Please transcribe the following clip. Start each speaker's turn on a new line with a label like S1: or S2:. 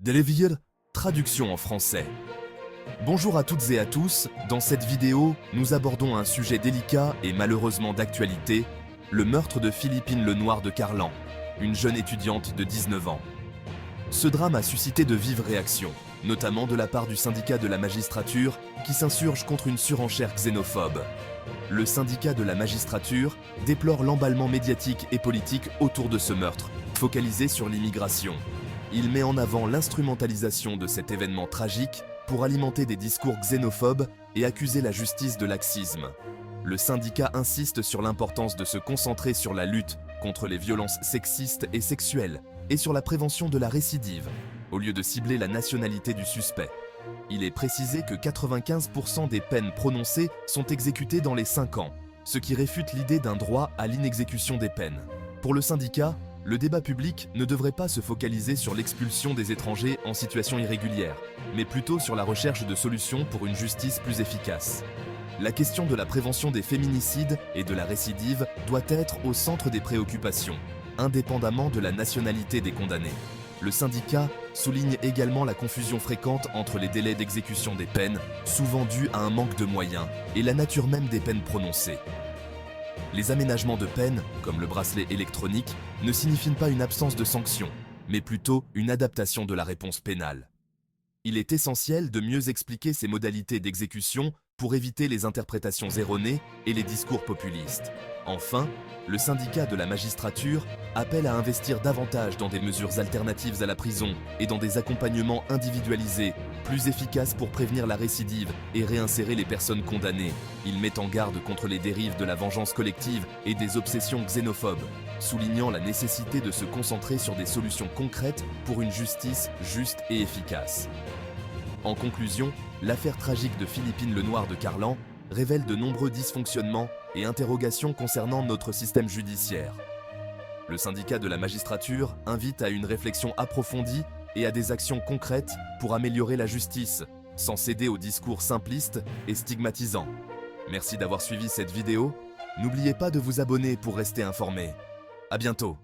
S1: Delevir, traduction en français. Bonjour à toutes et à tous, dans cette vidéo, nous abordons un sujet délicat et malheureusement d'actualité, le meurtre de Philippine Lenoir de Carlan, une jeune étudiante de 19 ans. Ce drame a suscité de vives réactions, notamment de la part du syndicat de la magistrature qui s'insurge contre une surenchère xénophobe. Le syndicat de la magistrature déplore l'emballement médiatique et politique autour de ce meurtre, focalisé sur l'immigration. Il met en avant l'instrumentalisation de cet événement tragique pour alimenter des discours xénophobes et accuser la justice de laxisme. Le syndicat insiste sur l'importance de se concentrer sur la lutte contre les violences sexistes et sexuelles et sur la prévention de la récidive, au lieu de cibler la nationalité du suspect. Il est précisé que 95% des peines prononcées sont exécutées dans les 5 ans, ce qui réfute l'idée d'un droit à l'inexécution des peines. Pour le syndicat, le débat public ne devrait pas se focaliser sur l'expulsion des étrangers en situation irrégulière, mais plutôt sur la recherche de solutions pour une justice plus efficace. La question de la prévention des féminicides et de la récidive doit être au centre des préoccupations, indépendamment de la nationalité des condamnés. Le syndicat souligne également la confusion fréquente entre les délais d'exécution des peines, souvent dus à un manque de moyens, et la nature même des peines prononcées. Les aménagements de peine, comme le bracelet électronique, ne signifient pas une absence de sanction, mais plutôt une adaptation de la réponse pénale. Il est essentiel de mieux expliquer ces modalités d'exécution pour éviter les interprétations erronées et les discours populistes. Enfin, le syndicat de la magistrature appelle à investir davantage dans des mesures alternatives à la prison et dans des accompagnements individualisés, plus efficaces pour prévenir la récidive et réinsérer les personnes condamnées. Il met en garde contre les dérives de la vengeance collective et des obsessions xénophobes, soulignant la nécessité de se concentrer sur des solutions concrètes pour une justice juste et efficace. En conclusion, l'affaire tragique de Philippine Lenoir de Carlan révèle de nombreux dysfonctionnements et interrogations concernant notre système judiciaire. Le syndicat de la magistrature invite à une réflexion approfondie et à des actions concrètes pour améliorer la justice, sans céder aux discours simplistes et stigmatisants. Merci d'avoir suivi cette vidéo. N'oubliez pas de vous abonner pour rester informé. À bientôt.